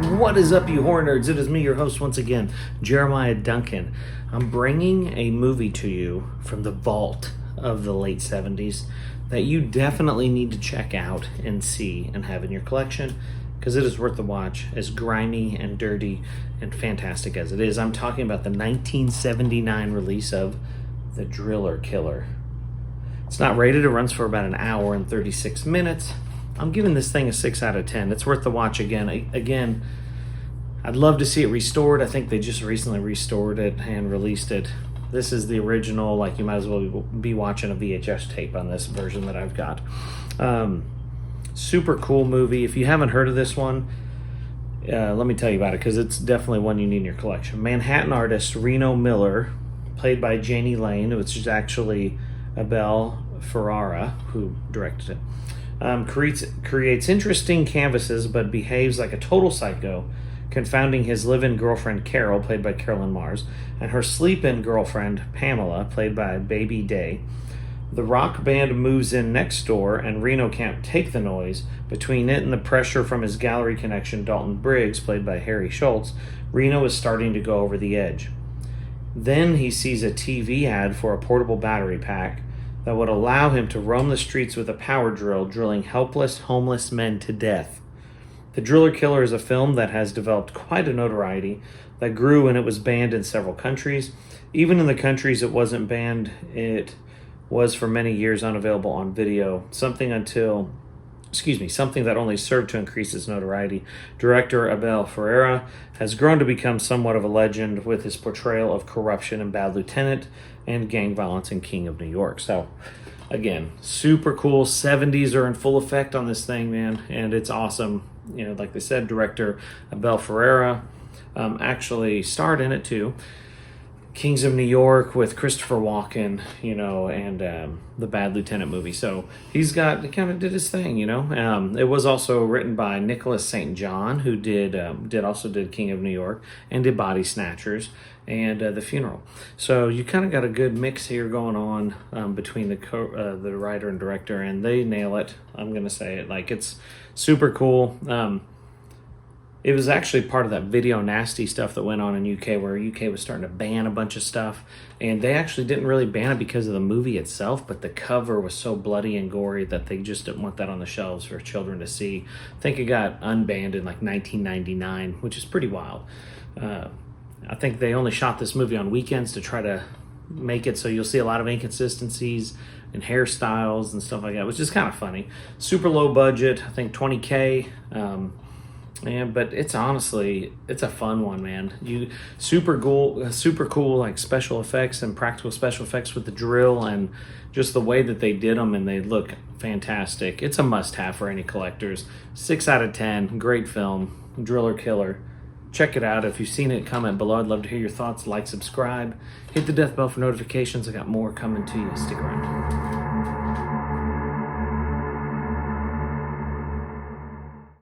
What is up, you horror nerds? It is me, your host, once again, Jeremiah Duncan. I'm bringing a movie to you from the vault of the late 70s that you definitely need to check out and see and have in your collection, because it is worth the watch, as grimy and dirty and fantastic as it is. I'm talking about the 1979 release of The Driller Killer. It's not rated. It runs for about an hour and 36 minutes. I'm giving this thing a 6 out of 10. It's worth the watch again. Again, I'd love to see it restored. I think they just recently restored it and released it. This is the original, like you might as well be watching a VHS tape on this version that I've got. Super cool movie. If you haven't heard of this one, let me tell you about it, because it's definitely one you need in your collection. Manhattan artist Reno Miller, played by Janie Lane, which is actually Abel Ferrara, who directed it. Creates interesting canvases but behaves like a total psycho, confounding his live-in girlfriend Carol, played by Carolyn Marz, and her sleep-in girlfriend Pamela, played by Baybi Day. The rock band moves in next door, and Reno can't take the noise. Between it and the pressure from his gallery connection Dalton Briggs, played by Harry Schultz, Reno is starting to go over the edge. Then he sees a TV ad for a portable battery pack that would allow him to roam the streets with a power drill, drilling helpless, homeless men to death. The Driller Killer is a film that has developed quite a notoriety, that grew when it was banned in several countries. Even in the countries it wasn't banned, it was for many years unavailable on video, something that only served to increase its notoriety. Director Abel Ferrara has grown to become somewhat of a legend with his portrayal of corruption in Bad Lieutenant and gang violence in King of New York. So, again, super cool. 70s are in full effect on this thing, man, and it's awesome. You know, like they said, director Abel Ferrara actually starred in it too. Kings of New York with Christopher Walken, you know, and the Bad Lieutenant movie. So he kind of did his thing, you know. It was also written by Nicholas St. John, who did King of New York and did Body Snatchers and The Funeral. So you kind of got a good mix here going on between the writer and director, and they nail it. I'm gonna say it, like, it's super cool. It was actually part of that video nasty stuff that went on in UK, where UK was starting to ban a bunch of stuff, and they actually didn't really ban it because of the movie itself, but the cover was so bloody and gory that they just didn't want that on the shelves for children to see. I think it got unbanned in like 1999, which is pretty wild. I think they only shot this movie on weekends to try to make it so you'll see a lot of inconsistencies and hairstyles and stuff like that, which is kind of funny. Super low budget, I think $20K. But it's a fun one, man. Super cool, like special effects and practical special effects with the drill and just the way that they did them, and they look fantastic. It's a must-have for any collectors. 6 out of 10, great film, Driller Killer. Check it out. If you've seen it, comment below. I'd love to hear your thoughts. Like, subscribe, hit the death bell for notifications. I got more coming to you. Stick around.